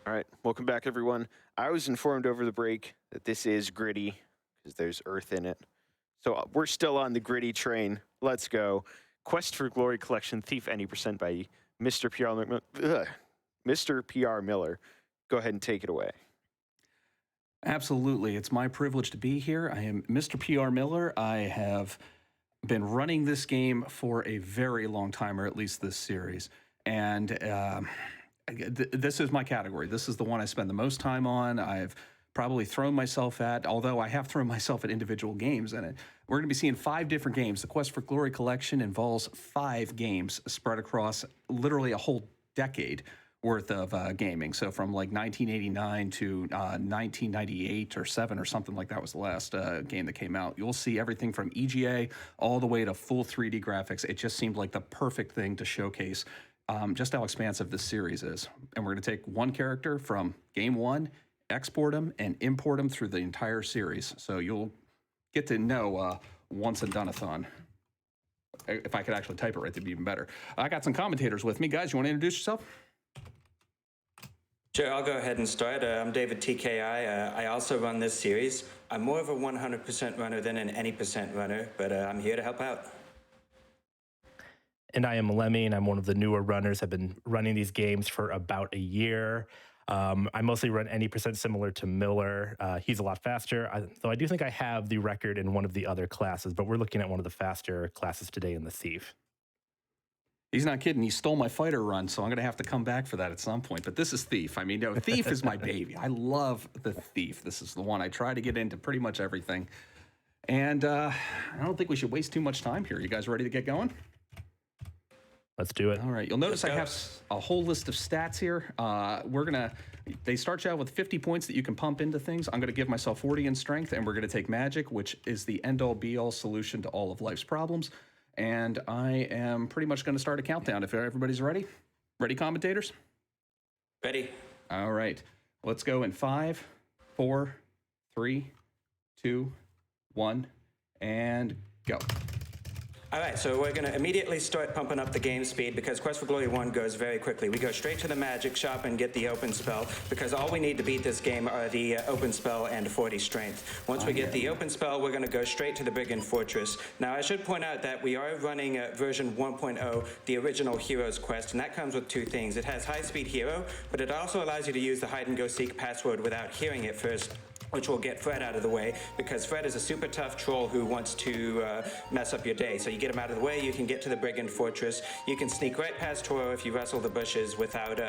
All right, welcome back, everyone. I was informed over the break that this is gritty because there's earth in it. So we're still on the gritty train. Let's go. Quest for Glory Collection, Thief Any Percent by Mr. Mr. PR Miller. Go ahead and take it away. Absolutely. It's my privilege to be here. I am Mr. PR Miller. I have been running this game for a very long time, or at least this series. And this is my category. This is the one I spend the most time on. I've probably thrown myself at, although I have thrown myself at individual games in it. We're going to be seeing 5 different games. The Quest for Glory collection involves 5 games spread across literally a whole decade worth of gaming. So from like 1989 to 1998 or 7 or something like that was the last game that came out. You'll see everything from EGA all the way to full 3D graphics. It just seemed like the perfect thing to showcase just how expansive this series is. And we're going to take one character from game 1, export them, and import them through the entire series. So you'll get to know One-and-Done-athon. If I could actually type it right, that'd be even better. I got some commentators with me. Guys, you want to introduce yourself? Sure, I'll go ahead and start. I'm David TKI. I also run this series. I'm more of a 100% runner than an any percent runner, but I'm here to help out. And I am Lemmy, and I'm one of the newer runners. I've been running these games for about a year. I mostly run any percent similar to Miller. He's a lot faster, though I do think I have the record in one of the other classes, but we're looking at one of the faster classes today in the Thief. He's not kidding. He stole my fighter run, so I'm going to have to come back for that at some point. But this is Thief. I mean, no, Thief is my baby. I love the Thief. This is the one I try to get into pretty much everything. And I don't think we should waste too much time here. You guys ready to get going? Let's do it. All right. You'll notice I have a whole list of stats here. They start you out with 50 points that you can pump into things. I'm going to give myself 40 in strength, and we're going to take magic, which is the end-all, be-all solution to all of life's problems. And I am pretty much going to start a countdown if everybody's ready. Ready, commentators? Ready. All right. Let's go in 5, 4, 3, 2, 1, and go. All right, so we're going to immediately start pumping up the game speed because Quest for Glory 1 goes very quickly. We go straight to the magic shop and get the open spell because all we need to beat this game are the open spell and 40 strength. Once we get the open spell, we're going to go straight to the Brigand Fortress. Now, I should point out that we are running version 1.0, the original Heroes Quest, and that comes with 2 things. It has high-speed hero, but it also allows you to use the hide-and-go-seek password without hearing it first, which will get Fred out of the way, because Fred is a super tough troll who wants to mess up your day. So you get him out of the way, you can get to the Brigand Fortress, you can sneak right past Toro if you wrestle the bushes without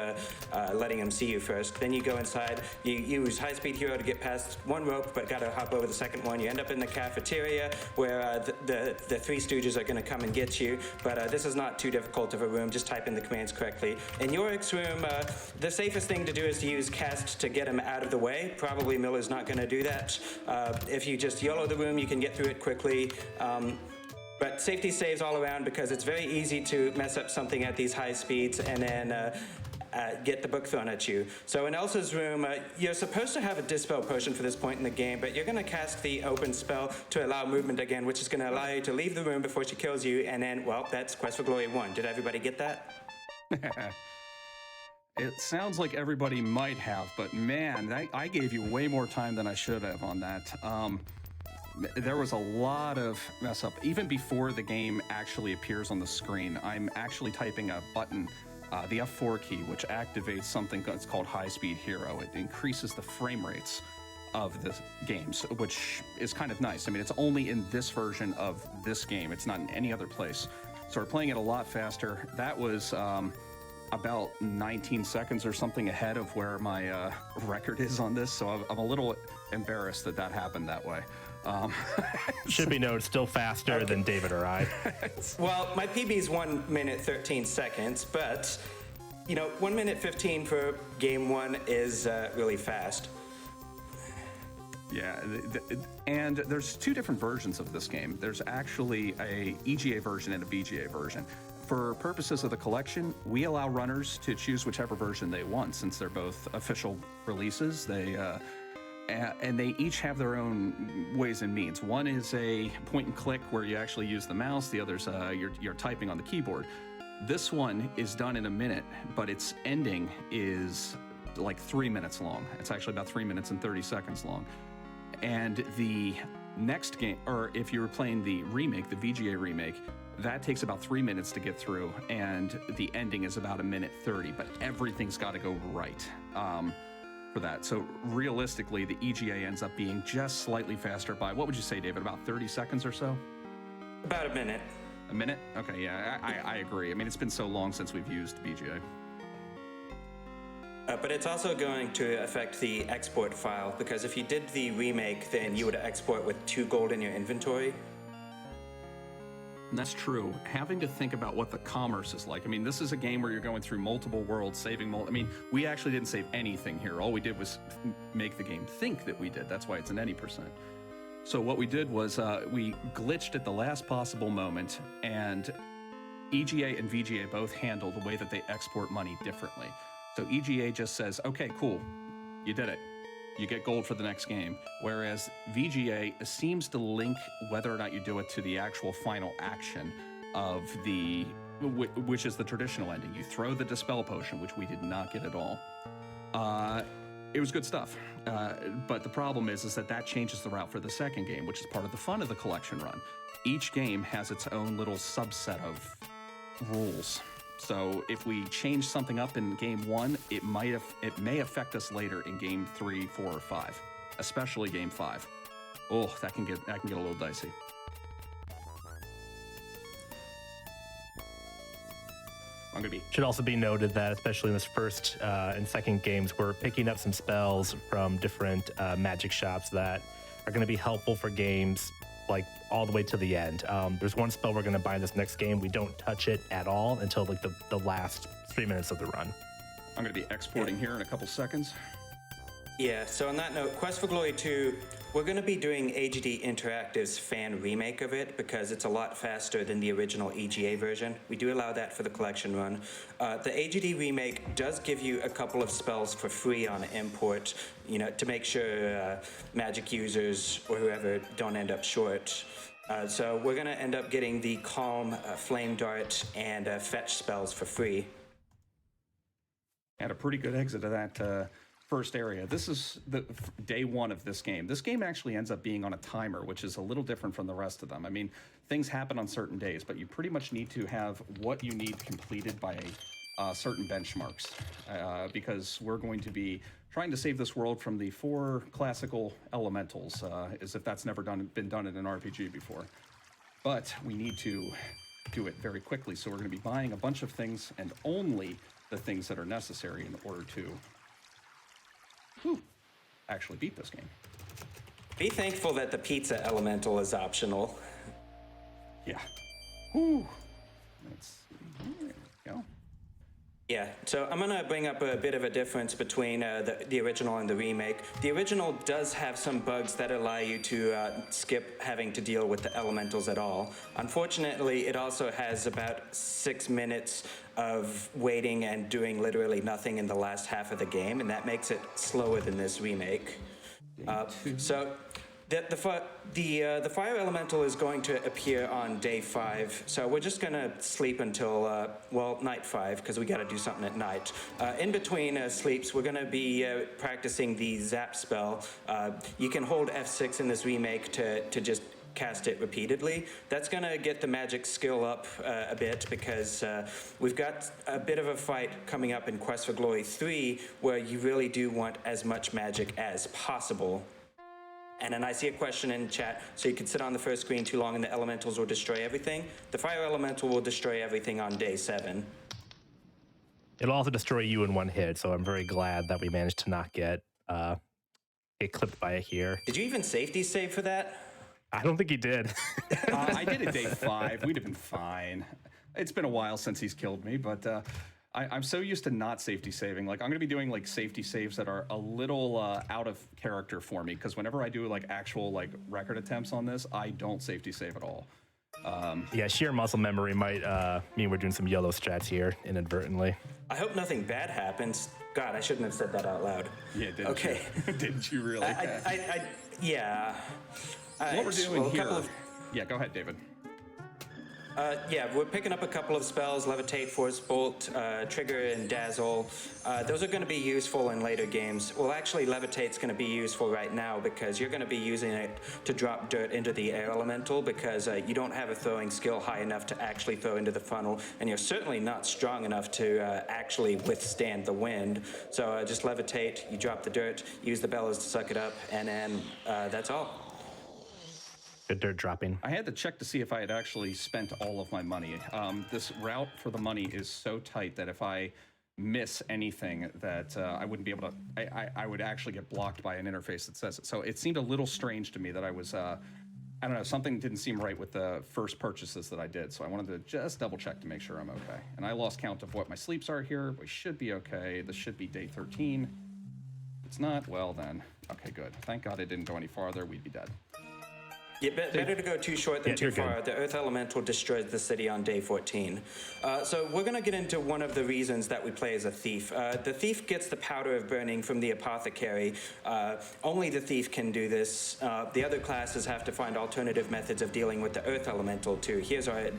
letting him see you first. Then you go inside, you use high-speed hero to get past one rope, but gotta hop over the second one. You end up in the cafeteria, where the 3 Stooges are gonna come and get you, but this is not too difficult of a room, just type in the commands correctly. In Yorick's room, the safest thing to do is to use cast to get him out of the way. Probably Miller's not going to do that. If you just YOLO the room, you can get through it quickly. But safety saves all around because it's very easy to mess up something at these high speeds and then get the book thrown at you. So in Elsa's room, you're supposed to have a Dispel Potion for this point in the game, but you're going to cast the open spell to allow movement again, which is going to allow you to leave the room before she kills you, and then, well, that's Quest for Glory 1. Did everybody get that? It sounds like everybody might have, but man, I gave you way more time than I should have on that. There was a lot of mess up. Even before the game actually appears on the screen, I'm actually typing a button, the F4 key, which activates something that's called High Speed Hero. It increases the frame rates of the games, which is kind of nice. I mean, it's only in this version of this game. It's not in any other place. So we're playing it a lot faster. That was about 19 seconds or something ahead of where my record is on this, so I'm a little embarrassed that that happened that way. Should be noted, still faster than David or I. Well, my PB is 1 minute 13 seconds, but, you know, 1 minute 15 for game 1 is really fast. Yeah, and there's 2 different versions of this game. There's actually a EGA version and a BGA version. For purposes of the collection, we allow runners to choose whichever version they want, since they're both official releases. And they each have their own ways and means. One is a point and click where you actually use the mouse. The other's you're typing on the keyboard. This one is done in a minute, but its ending is like 3 minutes long. It's actually about 3 minutes and 30 seconds long. And the next game, or if you were playing the remake, the VGA remake, that takes about 3 minutes to get through, and the ending is about 1:30, but everything's got to go right for that. So realistically, the EGA ends up being just slightly faster by, what would you say, David, about 30 seconds or so? About a minute. A minute? Okay, yeah, I agree. I mean, it's been so long since we've used VGA. But it's also going to affect the export file, because if you did the remake, then you would export with 2 gold in your inventory. And that's true. Having to think about what the commerce is like. I mean, this is a game where you're going through multiple worlds, saving I mean, we actually didn't save anything here. All we did was make the game think that we did. That's why it's an any %. So what we did was we glitched at the last possible moment, and EGA and VGA both handle the way that they export money differently. So EGA just says, okay, cool, you did it. You get gold for the next game. Whereas VGA seems to link whether or not you do it to the actual final action of which is the traditional ending. You throw the Dispel Potion, which we did not get at all. It was good stuff. But the problem is that changes the route for the second game, which is part of the fun of the collection run. Each game has its own little subset of rules. So if we change something up in game 1, it may affect us later in game 3, 4, or 5, especially game 5. Oh, that can get a little dicey. I'm gonna be. Should also be noted that, especially in this first and second games, we're picking up some spells from different magic shops that are going to be helpful for games like all the way to the end. There's one spell we're going to buy in this next game. We don't touch it at all until like the last 3 minutes of the run. I'm going to be exporting here in a couple seconds. Yeah, so on that note, Quest for Glory 2, we're going to be doing AGD Interactive's fan remake of it because it's a lot faster than the original EGA version. We do allow that for the collection run. The AGD remake does give you a couple of spells for free on import, to make sure Magic users or whoever don't end up short. So we're going to end up getting the Calm, Flame Dart, and Fetch spells for free. Had a pretty good exit of that first area. This is the day 1 of this game. This game actually ends up being on a timer, which is a little different from the rest of them. I mean, things happen on certain days, but you pretty much need to have what you need completed by certain benchmarks, because we're going to be trying to save this world from the 4 classical elementals, as if that's never been done in an RPG before. But we need to do it very quickly, so we're going to be buying a bunch of things, and only the things that are necessary in order to actually beat this game. Be thankful that the pizza elemental is optional. Yeah. Whew. There we go. Yeah, so I'm going to bring up a bit of a difference between the original and the remake. The original does have some bugs that allow you to skip having to deal with the elementals at all. Unfortunately, it also has about 6 minutes of waiting and doing literally nothing in the last half of the game, and that makes it slower than this remake. So the fire elemental is going to appear on day 5, so we're just going to sleep until, night 5, because we got to do something at night. In between sleeps, we're going to be practicing the zap spell. You can hold F6 in this remake to just cast it repeatedly. That's going to get the magic skill up a bit, because we've got a bit of a fight coming up in Quest for Glory 3 where you really do want as much magic as possible. And then I see a question in chat, so you could sit on the first screen too long and the elementals will destroy everything. The fire elemental will destroy everything on day 7. It'll also destroy you in one hit, so I'm very glad that we managed to not get clipped by it here. Did you even safety save for that? I don't think he did. I did it day 5. We'd have been fine. It's been a while since he's killed me, but I'm so used to not safety saving. Like, I'm going to be doing like safety saves that are a little out of character for me, because whenever I do like actual like record attempts on this, I don't safety save at all. Yeah, sheer muscle memory might mean we're doing some yellow strats here inadvertently. I hope nothing bad happens. God, I shouldn't have said that out loud. Yeah, didn't okay. you? Didn't you really? Yeah. What we're doing here. Yeah, go ahead, David. Yeah, we're picking up a couple of spells, Levitate, Force Bolt, Trigger, and Dazzle. Those are going to be useful in later games. Well, actually, Levitate's going to be useful right now because you're going to be using it to drop dirt into the air elemental because you don't have a throwing skill high enough to actually throw into the funnel, and you're certainly not strong enough to actually withstand the wind. So just Levitate, you drop the dirt, use the bellows to suck it up, and then that's all. Good dirt dropping. I had to check to see if I had actually spent all of my money. This route for the money is so tight that if I miss anything, that I wouldn't be able to. I would actually get blocked by an interface that says it. So it seemed a little strange to me that I was. I don't know. Something didn't seem right with the first purchases that I did. So I wanted to just double check to make sure I'm okay. And I lost count of what my sleeps are here. We should be okay. This should be day 13. If it's not, well then. Okay, good. Thank God it didn't go any farther. We'd be dead. Yeah, better to go too short than too far. Good. The Earth Elemental destroys the city on day 14. So we're going to get into one of the reasons that we play as a thief. The thief gets the powder of burning from the apothecary. Only the thief can do this. The other classes have to find alternative methods of dealing with the Earth Elemental too. Here's our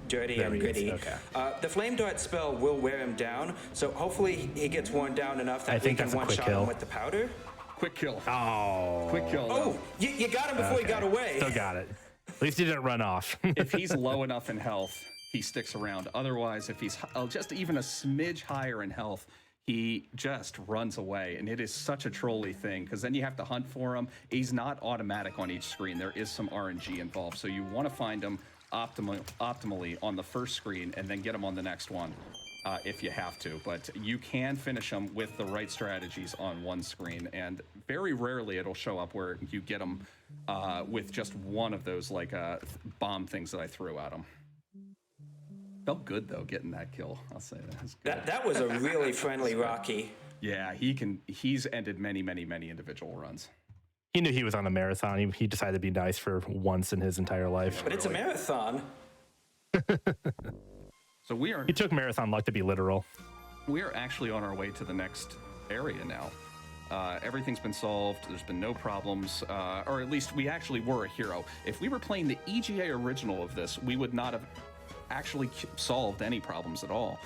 dirty and gritty. Okay. The Flame Dart spell will wear him down, so hopefully he gets worn down enough that we can one-shot him with the powder. Quick kill. Oh. Quick kill. Oh, you got him before he got away. Still got it. At least he didn't run off. If he's low enough in health, he sticks around. Otherwise, if he's just even a smidge higher in health, he just runs away. And it is such a trolly thing because then you have to hunt for him. He's not automatic on each screen. There is some RNG involved. So you want to find him optimally on the first screen and then get him on the next one. If you have to, but you can finish them with the right strategies on one screen, and very rarely it'll show up where you get them with just one of those like bomb things that I threw at him. Felt good though getting that kill. I'll say that. That was a really friendly Rocky. Yeah, he's ended many individual runs. He knew he was on a marathon. He decided to be nice for once in his entire life. But it's a marathon. So He took marathon luck to be literal. We are actually on our way to the next area now. Everything's been solved. There's been no problems, or at least we actually were a hero. If we were playing the EGA original of this, we would not have actually solved any problems at all.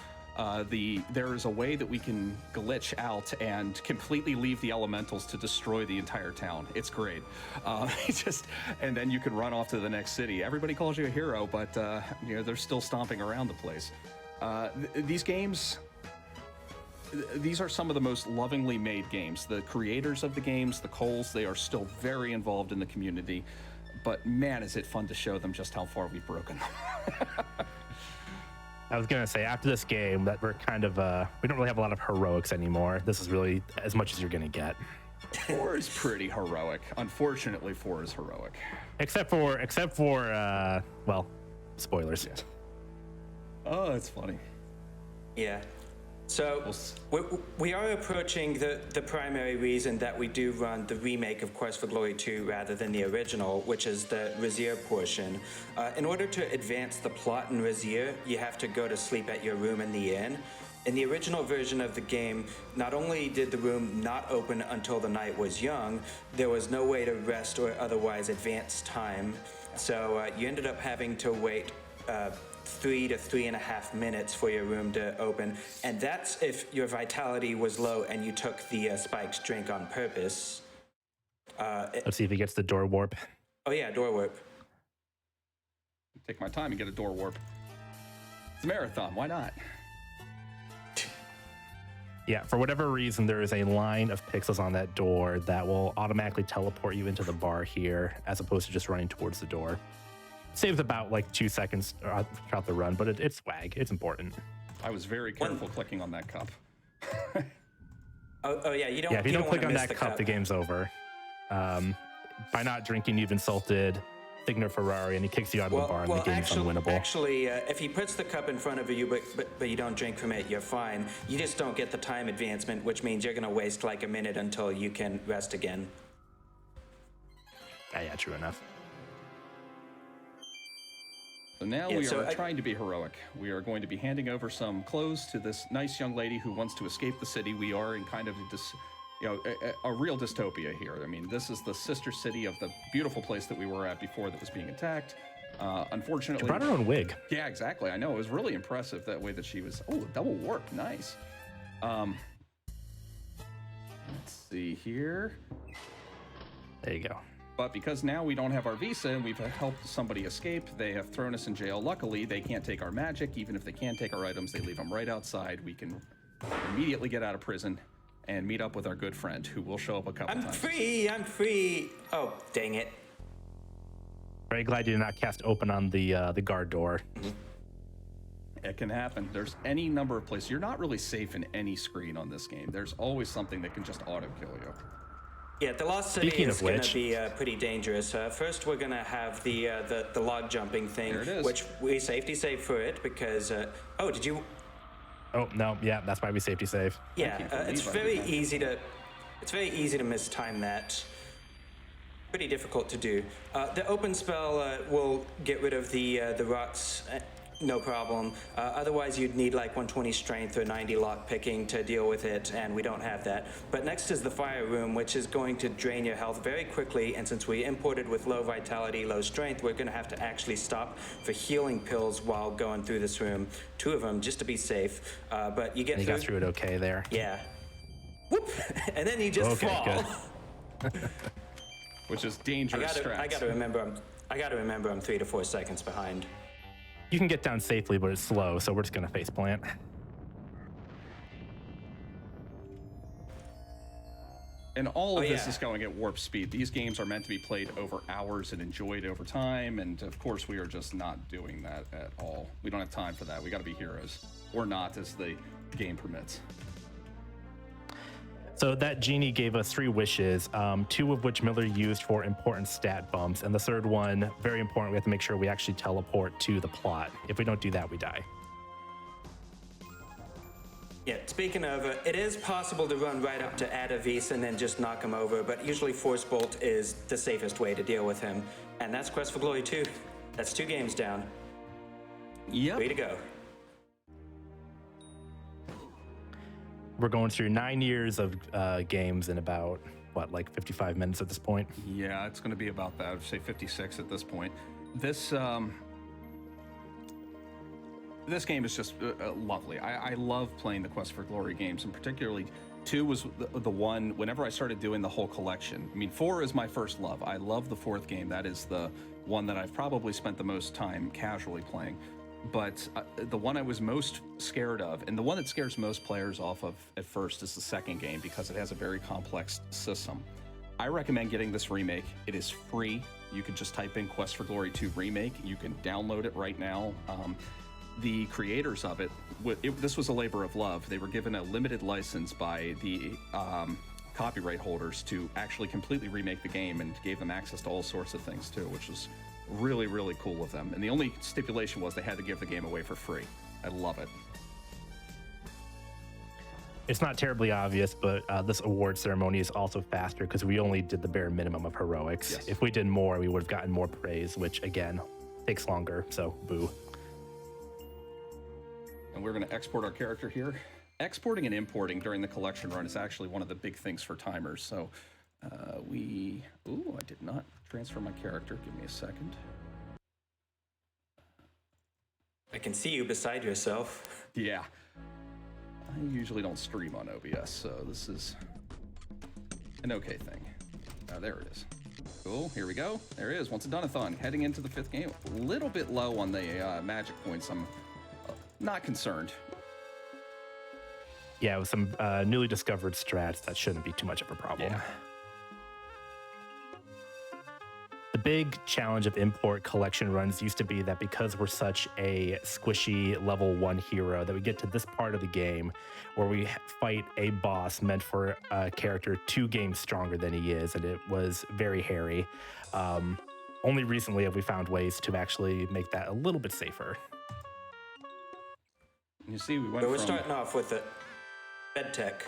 There is a way that we can glitch out and completely leave the elementals to destroy the entire town. It's great. And then you can run off to the next city. Everybody calls you a hero, but they're still stomping around the place. These games, these are some of the most lovingly made games. The creators of the games, the Coles, they are still very involved in the community. But man, is it fun to show them just how far we've broken them. I was going to say, after this game, that we're kind of, we don't really have a lot of heroics anymore. This is really as much as you're going to get. 4 is pretty heroic. Unfortunately, 4 is heroic. Except for, well, spoilers. Yeah. Oh, it's funny. Yeah. So we are approaching the primary reason that we do run the remake of Quest for Glory 2 rather than the original, which is the Razier portion. In order to advance the plot in Razier, you have to go to sleep at your room in the inn. In the original version of the game, not only did the room not open until the night was young, there was no way to rest or otherwise advance time. So you ended up having to wait 3 to 3.5 minutes for your room to open, and that's if your vitality was low and you took the spiked drink on purpose. Let's see if he gets the door warp. Oh yeah, door warp. Take my time and get a door warp. It's a marathon, why not? Yeah, for whatever reason, there is a line of pixels on that door that will automatically teleport you into the bar here, as opposed to just running towards the door. Saves about like 2 seconds throughout the run, but it's swag. It's important. I was very careful clicking on that cup. Oh yeah, you don't. Yeah, if you don't click on that cup, the game's over. By not drinking, you've insulted Thigner Ferrari, and he kicks you out of the bar, and the game's unwinnable. Actually, if he puts the cup in front of you, but you don't drink from it, you're fine. You just don't get the time advancement, which means you're going to waste like a minute until you can rest again. Yeah, true enough. So now we are trying to be heroic. We are going to be handing over some clothes to this nice young lady who wants to escape the city. We are in kind of a real dystopia here. I mean, this is the sister city of the beautiful place that we were at before that was being attacked. Unfortunately, She brought her own wig. Yeah, exactly. I know. It was really impressive that way that she was. Oh, double warp. Nice. Let's see here. There you go. But because now we don't have our visa and we've helped somebody escape, they have thrown us in jail. Luckily, they can't take our magic. Even if they can take our items, they leave them right outside. We can immediately get out of prison and meet up with our good friend who will show up a couple times. I'm free. Oh, dang it. Very glad you did not cast open on the guard door. It can happen. There's any number of places. You're not really safe in any screen on this game. There's always something that can just auto-kill you. Yeah, the Lost City Speaking is of going which- to be pretty dangerous. First, we're going to have the log jumping thing, There it is. which we safety save for it because. Oh, did you? Oh no, yeah, that's why we safety save. Yeah, can't believe it's I very did that. easy to. It's very easy to mistime that. Pretty difficult to do. The open spell will get rid of the rots, no problem. Otherwise, you'd need like 120 strength or 90 lock picking to deal with it, and we don't have that. But next is the fire room, which is going to drain your health very quickly. And since we imported with low vitality, low strength, we're going to have to actually stop for healing pills while going through this room. 2 of them just to be safe. But you get And you got through it okay there. Yeah. Whoop! And then you just Okay, fall. good. Which is dangerous strats. I gotta remember I'm 3 to 4 seconds behind. You can get down safely, but it's slow, so we're just gonna face plant. And all of this yeah. is going at warp speed. These games are meant to be played over hours and enjoyed over time, and of course we are just not doing that at all. We don't have time for that. We gotta be heroes. Or not, as the game permits. So that genie gave us 3 wishes, 2 of which Miller used for important stat bumps, and the third one, very important, we have to make sure we actually teleport to the plot. If we don't do that, we die. Yeah, speaking of, it is possible to run right up to Adavis and then just knock him over, but usually Force Bolt is the safest way to deal with him. And that's Quest for Glory 2. That's 2 games down. Yep. Way to go. We're going through 9 years of games in about, what, like 55 minutes at this point? Yeah, it's going to be about that. I'd say 56 at this point. This game is just lovely. I love playing the Quest for Glory games, and particularly 2 was the one, whenever I started doing the whole collection. I mean, 4 is my first love. I love the 4th game. That is the one that I've probably spent the most time casually playing. But the one I was most scared of, and the one that scares most players off of at first, is the 2nd game because it has a very complex system. I recommend getting this remake. It is free. You can just type in Quest for Glory 2 Remake. You can download it right now. The creators of it, this was a labor of love. They were given a limited license by the copyright holders to actually completely remake the game, and gave them access to all sorts of things too, which was really, really cool of them. And the only stipulation was they had to give the game away for free. I love it. It's not terribly obvious, but this award ceremony is also faster because we only did the bare minimum of heroics. Yes. If we did more, we would have gotten more praise, which again, takes longer, so boo. And we're going to export our character here. Exporting and importing during the collection run is actually one of the big things for timers. So I did not transfer my character. Give me a second. I can see you beside yourself. Yeah. I usually don't stream on OBS, so this is an okay thing. There it is. Cool, here we go. There it is, One-and-Done-athon, heading into the 5th game. A little bit low on the magic points. I'm not concerned. Yeah, with some newly discovered strats, that shouldn't be too much of a problem. Yeah. The big challenge of import collection runs used to be that because we're such a squishy level 1 hero, that we get to this part of the game where we fight a boss meant for a character 2 games stronger than he is, and it was very hairy. Only recently have we found ways to actually make that a little bit safer. You see, we went But we're from... starting off with the bed tech.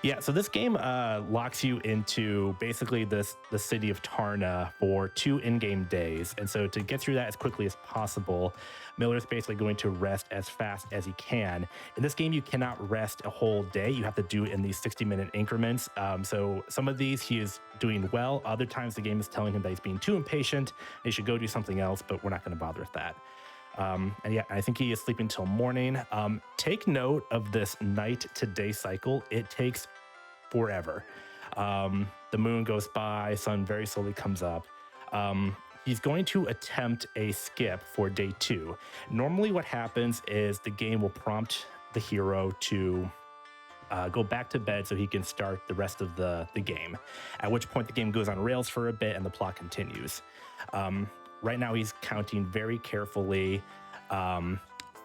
Yeah, so this game locks you into basically the city of Tarna for 2 in-game days. And so to get through that as quickly as possible, Miller's basically going to rest as fast as he can. In this game, you cannot rest a whole day. You have to do it in these 60-minute increments. So some of these he is doing well. Other times the game is telling him that he's being too impatient. He should go do something else, but we're not going to bother with that. And yeah, I think he is sleeping till morning. Take note of this night to day cycle. It takes forever. The moon goes by, sun very slowly comes up. He's going to attempt a skip for day 2. Normally what happens is the game will prompt the hero to go back to bed so he can start the rest of the game, at which point the game goes on rails for a bit and the plot continues. Right now he's counting very carefully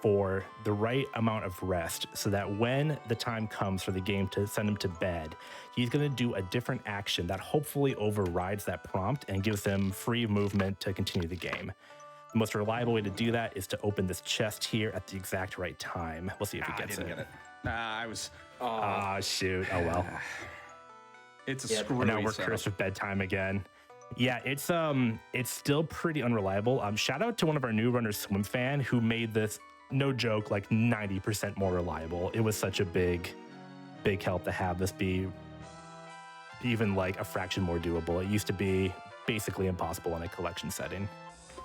for the right amount of rest so that when the time comes for the game to send him to bed, he's going to do a different action that hopefully overrides that prompt and gives him free movement to continue the game. The most reliable way to do that is to open this chest here at the exact right time. We'll see if he gets it. I didn't get it. I was... Oh, shoot. Oh, well. It's a screwy Now we're setup. cursed with bedtime again. Yeah, it's still pretty unreliable. Shout out to one of our new runners, Swim Fan, who made this, no joke, like 90% more reliable. It was such a big help to have this be even like a fraction more doable. It used to be basically impossible in a collection setting.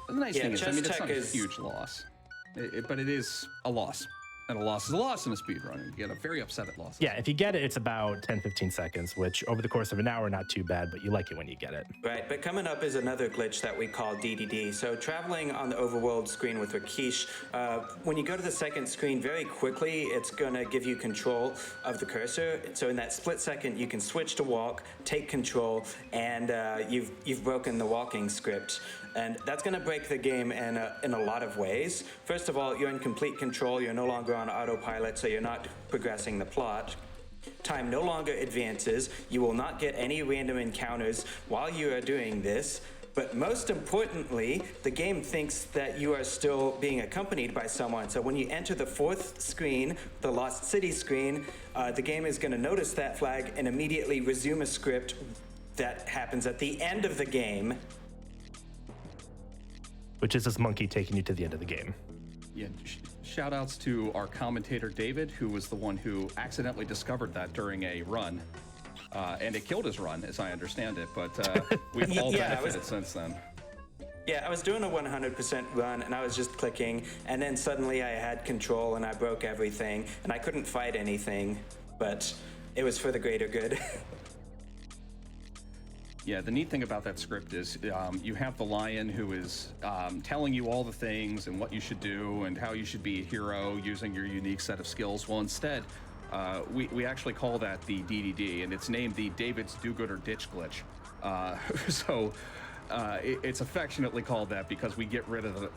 The nice thing is, I mean, it's chess not tech a is- huge loss, but it is a loss. And a loss is a loss in a speedrun. You get very upset at losses. Yeah, if you get it, it's about 10-15 seconds, which over the course of an hour, not too bad, but you like it when you get it. Right, but coming up is another glitch that we call DDD. So traveling on the overworld screen with Rakesh, when you go to the second screen, very quickly, it's gonna give you control of the cursor. So in that split second, you can switch to walk, take control, and you've broken the walking script. And that's going to break the game in a lot of ways. First of all, you're in complete control. You're no longer on autopilot, so you're not progressing the plot. Time no longer advances. You will not get any random encounters while you are doing this. But most importantly, the game thinks that you are still being accompanied by someone. So when you enter the 4th screen, the Lost City screen, the game is going to notice that flag and immediately resume a script that happens at the end of the game. Which is this monkey taking you to the end of the game. Yeah, shout outs to our commentator, David, who was the one who accidentally discovered that during a run. And it killed his run, as I understand it, but we've all benefited since then. Yeah, I was doing a 100% run, and I was just clicking, and then suddenly I had control, and I broke everything, and I couldn't fight anything, but it was for the greater good. Yeah, the neat thing about that script is you have the lion who is telling you all the things and what you should do and how you should be a hero using your unique set of skills. Well, instead, we actually call that the DDD, and it's named the David's Do-Gooder Ditch Glitch. It's affectionately called that because we get rid of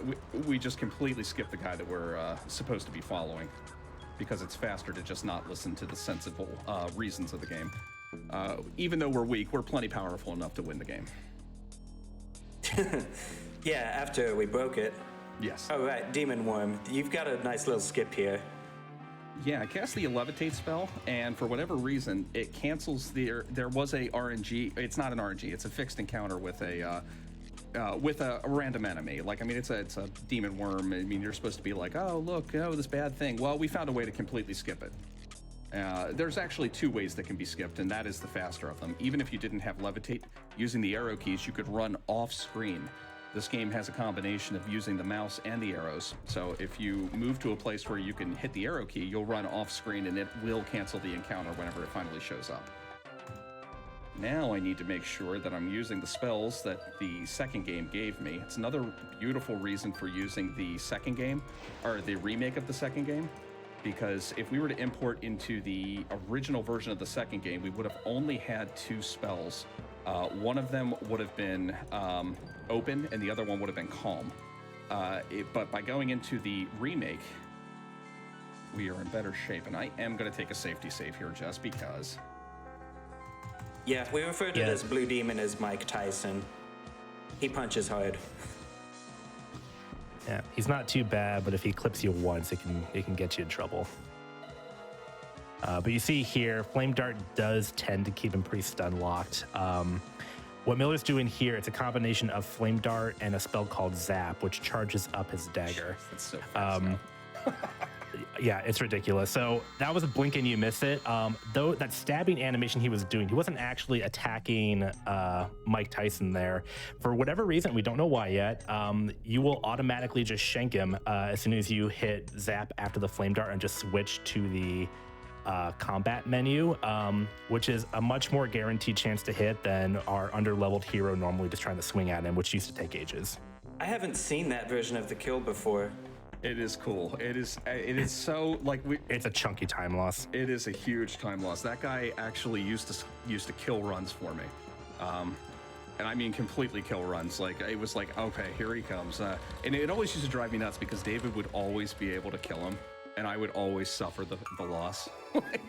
we just completely skip the guy that we're supposed to be following because it's faster to just not listen to the sensible reasons of the game. Even though we're weak, we're plenty powerful enough to win the game. Yeah, after we broke it. Yes. Oh, right, Demon Worm. You've got a nice little skip here. Yeah, I cast the Levitate spell, and for whatever reason, it cancels there was a RNG. It's not an RNG. It's a fixed encounter with a random enemy. Like, I mean, it's a demon worm. I mean, you're supposed to be like, oh, look, this bad thing. Well, we found a way to completely skip it. There's actually 2 ways that can be skipped, and that is the faster of them. Even if you didn't have Levitate, using the arrow keys, you could run off screen. This game has a combination of using the mouse and the arrows. So if you move to a place where you can hit the arrow key, you'll run off screen and it will cancel the encounter whenever it finally shows up. Now I need to make sure that I'm using the spells that the second game gave me. It's another beautiful reason for using the second game, or the remake of the second game. Because if we were to import into the original version of the second game, we would have only had 2 spells. One of them would have been open, and the other one would have been calm. But by going into the remake, we are in better shape. And I am going to take a safety save here just because. Yeah, we refer to this blue demon as Mike Tyson. He punches hard. Yeah, he's not too bad, but if he clips you once, it can get you in trouble. But you see here, Flame Dart does tend to keep him pretty stun locked. What Miller's doing here, it's a combination of Flame Dart and a spell called Zap, which charges up his dagger. That's so fast now. Yeah, it's ridiculous. So that was a blink and you miss it. Though that stabbing animation he was doing, he wasn't actually attacking Mike Tyson there. For whatever reason, we don't know why yet, you will automatically just shank him as soon as you hit Zap after the Flame Dart and just switch to the combat menu, which is a much more guaranteed chance to hit than our underleveled hero normally just trying to swing at him, which used to take ages. I haven't seen that version of the kill before. It is cool. It is so like It's a chunky time loss. It is a huge time loss. That guy actually used to kill runs for me, and I mean completely kill runs. Like it was like, okay, here he comes, and it always used to drive me nuts because David would always be able to kill him, and I would always suffer the loss.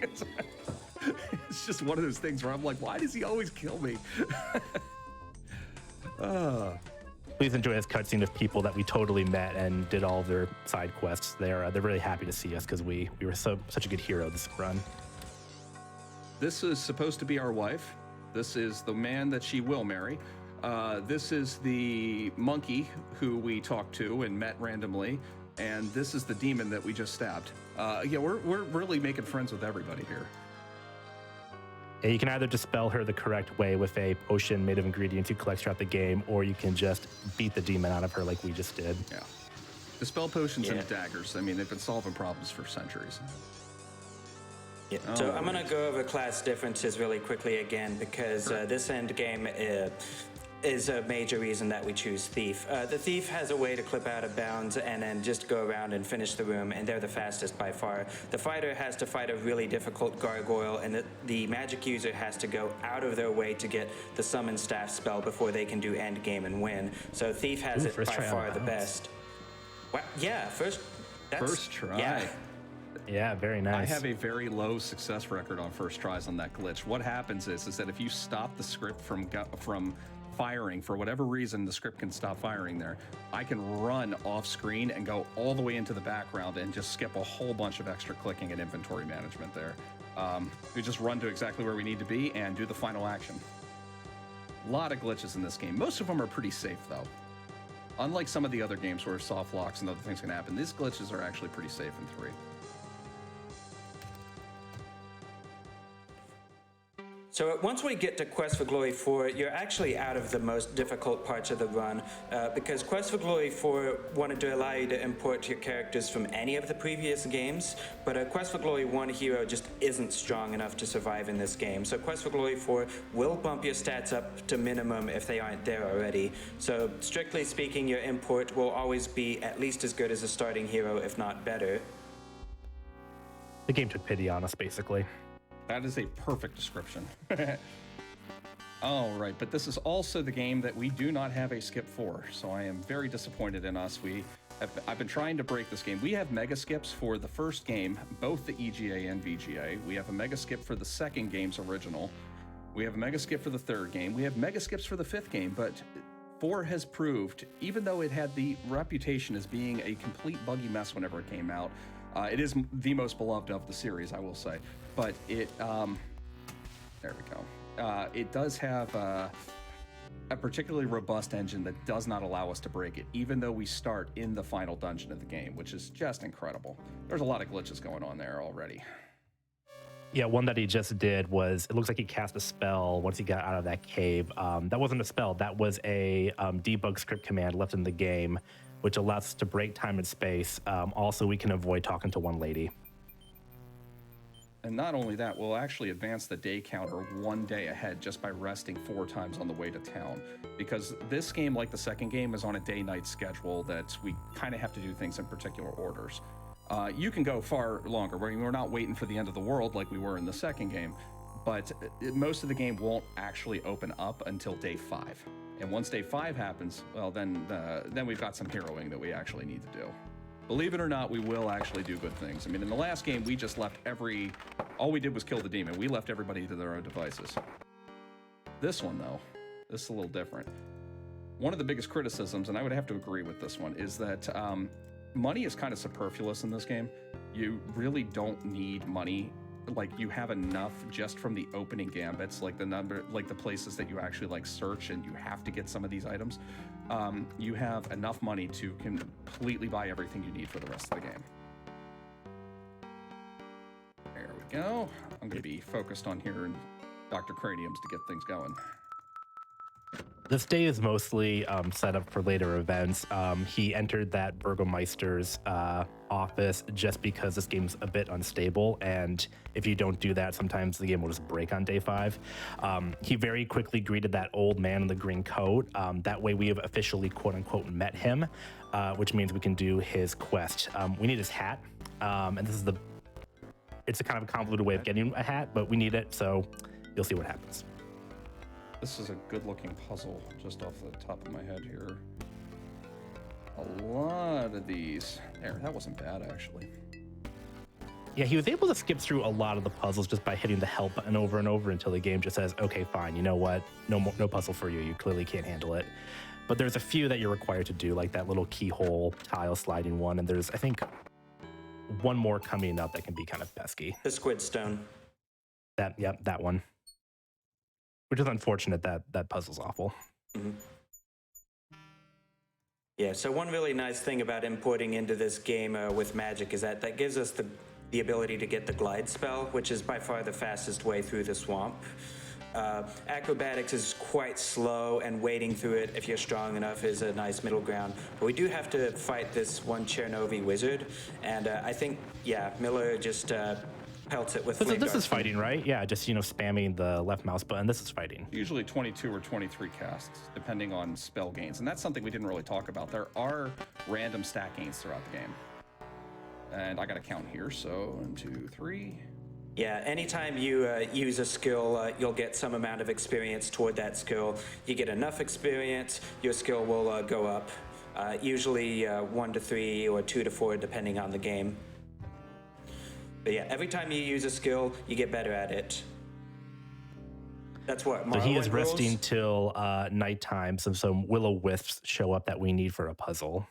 It's just one of those things where I'm like, why does he always kill me? Please enjoy this cutscene of people that we totally met and did all their side quests. They're really happy to see us because we were such a good hero this run. This is supposed to be our wife. This is the man that she will marry. This is the monkey who we talked to and met randomly. And this is the demon that we just stabbed. Yeah, we're really making friends with everybody here. Yeah, you can either dispel her the correct way with a potion made of ingredients you collect throughout the game, or you can just beat the demon out of her like we just did. Yeah. Dispel potions and daggers. I mean, they've been solving problems for centuries. Yeah. So I'm going to go over class differences really quickly again because this end game is a major reason that we choose Thief. The Thief has a way to clip out of bounds and then just go around and finish the room, and they're the fastest by far. The Fighter has to fight a really difficult gargoyle, and the Magic user has to go out of their way to get the Summon Staff spell before they can do end game and win. So Thief has it by far the best. Wow, yeah, first try. Yeah. Yeah, very nice. I have a very low success record on first tries on that glitch. What happens is that if you stop the script from firing, for whatever reason, the script can stop firing there, I can run off screen and go all the way into the background and just skip a whole bunch of extra clicking and inventory management there. We just run to exactly where we need to be and do the final action. A lot of glitches in this game. Most of them are pretty safe though. Unlike some of the other games where soft locks and other things can happen, these glitches are actually pretty safe in 3. So once we get to Quest for Glory 4, you're actually out of the most difficult parts of the run because Quest for Glory 4 wanted to allow you to import your characters from any of the previous games, but a Quest for Glory 1 hero just isn't strong enough to survive in this game. So Quest for Glory 4 will bump your stats up to minimum if they aren't there already. So strictly speaking, your import will always be at least as good as a starting hero, if not better. The game took pity on us, basically. That is a perfect description. All right, but this is also the game that we do not have a skip for, so I am very disappointed in us. I've been trying to break this game. We have mega skips for the first game, both the EGA and VGA. We have a mega skip for the second game's original. We have a mega skip for the third game. We have mega skips for the fifth game, but 4 has proved, even though it had the reputation as being a complete buggy mess whenever it came out, it is the most beloved of the series, I will say. But it, there we go. It does have a particularly robust engine that does not allow us to break it, even though we start in the final dungeon of the game, which is just incredible. There's a lot of glitches going on there already. Yeah, one that he just did was, it looks like he cast a spell once he got out of that cave. That wasn't a spell, that was a debug script command left in the game, which allows us to break time and space. Also, we can avoid talking to one lady. And not only that, we'll actually advance the day counter 1 day ahead just by resting 4 times on the way to town. Because this game, like the second game, is on a day-night schedule that we kind of have to do things in particular orders. You can go far longer, where we're not waiting for the end of the world like we were in the second game, but most of the game won't actually open up until day 5. And once day 5 happens, well, then we've got some heroing that we actually need to do. Believe it or not, we will actually do good things. I mean, in the last game, we just left all we did was kill the demon. We left everybody to their own devices. This one, though, this is a little different. One of the biggest criticisms, and I would have to agree with this one, is that money is kind of superfluous in this game. You really don't need money like you have enough just from the opening gambits, like the number, like the places that you actually like search and you have to get some of these items, you have enough money to completely buy everything you need for the rest of the game. There we go. I'm going to be focused on here and Dr. Craniums to get things going. This day is mostly set up for later events. He entered that Burgomeister's office just because this game's a bit unstable, and if you don't do that, sometimes the game will just break on day 5. He very quickly greeted that old man in the green coat. That way we have officially, quote-unquote, met him, which means we can do his quest. We need his hat, and this is it's a kind of a convoluted way of getting a hat, but we need it, so you'll see what happens. This is a good-looking puzzle, just off the top of my head here. A lot of these. There, that wasn't bad, actually. Yeah, he was able to skip through a lot of the puzzles just by hitting the help button over and over until the game just says, okay, fine, you know what? No puzzle for you. You clearly can't handle it. But there's a few that you're required to do, like that little keyhole tile sliding one, and there's, I think, one more coming up that can be kind of pesky. The squid stone. Yep, that one. Which is unfortunate. That puzzle's awful. Mm-hmm. Yeah, so one really nice thing about importing into this game with magic is that gives us the ability to get the glide spell, which is by far the fastest way through the swamp. Acrobatics is quite slow, and wading through it, if you're strong enough, is a nice middle ground. But we do have to fight this one Chernovi wizard, and I think, yeah, Miller just pelts it with flame This is darts. fighting, right? Yeah, just, spamming the left mouse button. This is fighting. Usually 22 or 23 casts, depending on spell gains. And that's something we didn't really talk about. There are random stat gains throughout the game. And I got to count here, so 1, 2, 3. Yeah, anytime you use a skill, you'll get some amount of experience toward that skill. You get enough experience, your skill will go up. Usually 1 to 3 or 2 to 4, depending on the game. But yeah, every time you use a skill, you get better at it. That's what So he is Morrowind rules. resting till nighttime. Some will-o-wisps show up that we need for a puzzle.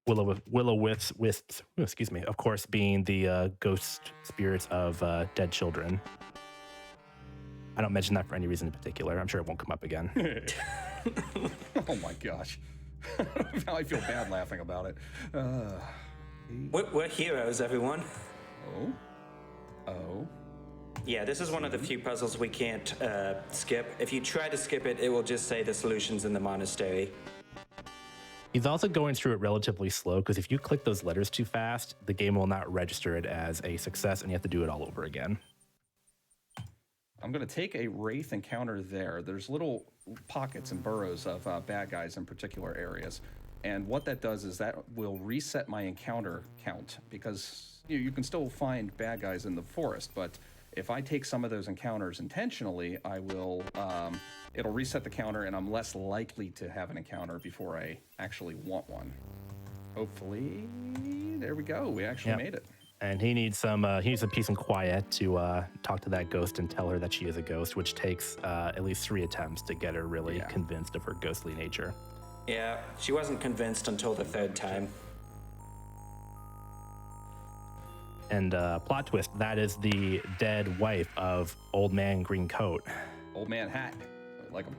Will-o-wisps, excuse me, of course, being the ghost spirits of dead children. I don't mention that for any reason in particular. I'm sure it won't come up again. Oh my gosh. Now I feel bad laughing about it. We're heroes, everyone. Oh. Yeah, this is one of the few puzzles we can't skip. If you try to skip it, it will just say the solution's in the monastery. He's also going through it relatively slow because if you click those letters too fast, the game will not register it as a success and you have to do it all over again. I'm going to take a Wraith encounter there. There's little pockets and burrows of bad guys in particular areas. And what that does is that will reset my encounter count because you can still find bad guys in the forest, but if I take some of those encounters intentionally, I will, it'll reset the counter and I'm less likely to have an encounter before I actually want one. Hopefully, there we go. We actually made it. And he needs some peace and quiet to talk to that ghost and tell her that she is a ghost, which takes at least 3 attempts to get her really convinced of her ghostly nature. Yeah, she wasn't convinced until the 3rd time. And plot twist, that is the dead wife of Old Man Green Coat. Old Man Hat. I like him.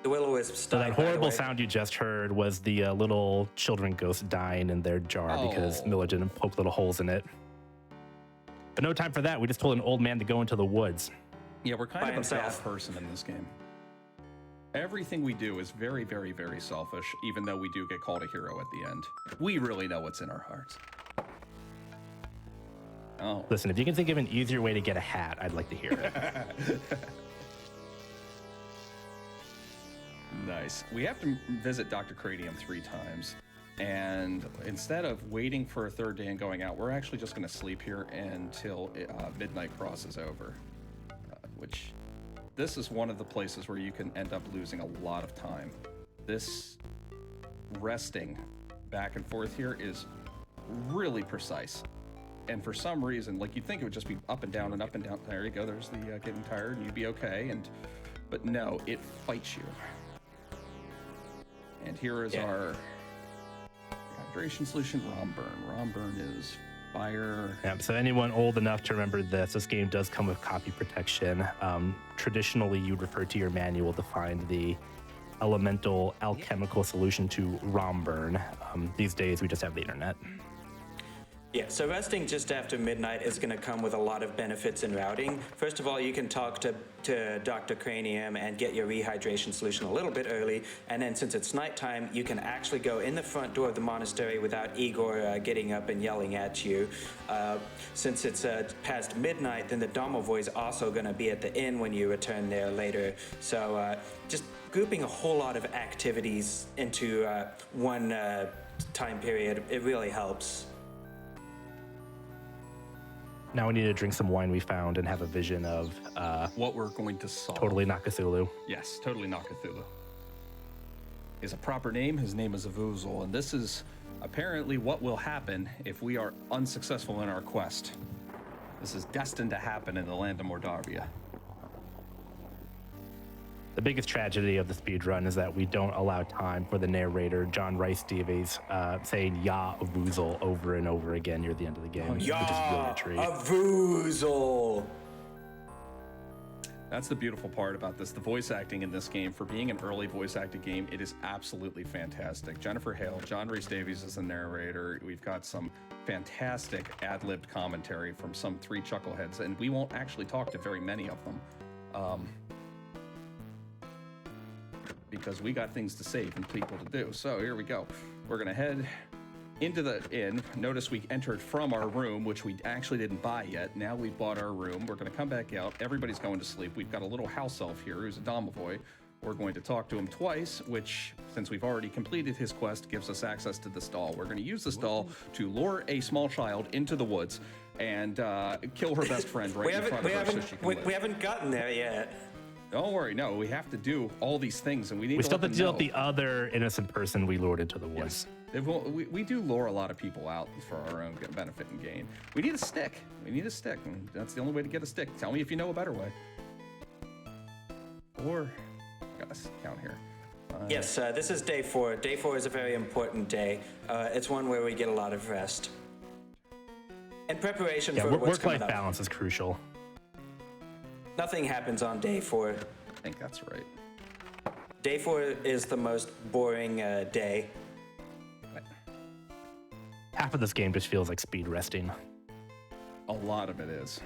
The will-o-wisp So that horrible sound you just heard was the little children ghost dying in their jar because Miller didn't poke little holes in it. But no time for that. We just told an old man to go into the woods. Yeah, we're kind of a bad himself. person in this game. Everything we do is very, very, very selfish, even though we do get called a hero at the end. We really know what's in our hearts. Oh. Listen, if you can think of an easier way to get a hat, I'd like to hear it. Nice. We have to visit Dr. Cranium 3 times. And instead of waiting for a 3rd day and going out, we're actually just going to sleep here until Midnight Cross is over. Which, this is one of the places where you can end up losing a lot of time. This resting back and forth here is really precise. And for some reason, like you'd think it would just be up and down and up and down. There you go. There's the getting tired and you'd be okay. But no, it fights you. And here is our hydration solution, Rom Burn. Rom Burn is Fire. Yeah, so anyone old enough to remember this game does come with copy protection. Traditionally, you'd refer to your manual to find the elemental alchemical solution to ROM burn. These days, we just have the internet. Yeah, so resting just after midnight is going to come with a lot of benefits in routing. First of all, you can talk to Dr. Cranium and get your rehydration solution a little bit early. And then since it's nighttime, you can actually go in the front door of the monastery without Igor getting up and yelling at you. Since it's past midnight, then the domovoy is also going to be at the inn when you return there later. So just grouping a whole lot of activities into one time period, it really helps. Now we need to drink some wine we found and have a vision of What we're going to solve. totally not Cthulhu. Yes, totally not Cthulhu. His proper name, his name is Avuzul, and this is apparently what will happen if we are unsuccessful in our quest. This is destined to happen in the land of Mordavia. The biggest tragedy of the speed run is that we don't allow time for the narrator, John Rice Davies, saying "Ya Avuzul" over and over again near the end of the game, which is really a treat. Avuzul! That's the beautiful part about this. The voice acting in this game, for being an early voice acted game, it is absolutely fantastic. Jennifer Hale, John Rhys Davies is the narrator. We've got some fantastic ad-libbed commentary from some 3 chuckleheads, and we won't actually talk to very many of them. Because we got things to save and people to do. So here we go. We're gonna head into the inn. Notice we entered from our room, which we actually didn't buy yet. Now we've bought our room. We're gonna come back out. Everybody's going to sleep. We've got a little house elf here who's a domovoy. We're going to talk to him twice, which, since we've already completed his quest, gives us access to this doll. We're gonna use this doll to lure a small child into the woods and kill her best friend right in front of her so she can live. We haven't gotten there yet. Don't worry, no, we have to do all these things, and we need We to still let have to them deal know. with the other innocent person we lured into the woods. Yes. We do lure a lot of people out for our own benefit and gain. We need a stick. We need a stick, and that's the only way to get a stick. Tell me if you know a better way. Or, got a count here. Yes, this is day 4. Day 4 is a very important day. It's one where we get a lot of rest. In preparation Yeah, for what's coming work-life up. balance is crucial. Nothing happens on day 4. I think that's right. Day 4 is the most boring day. Half of this game just feels like speed resting. A lot of it is.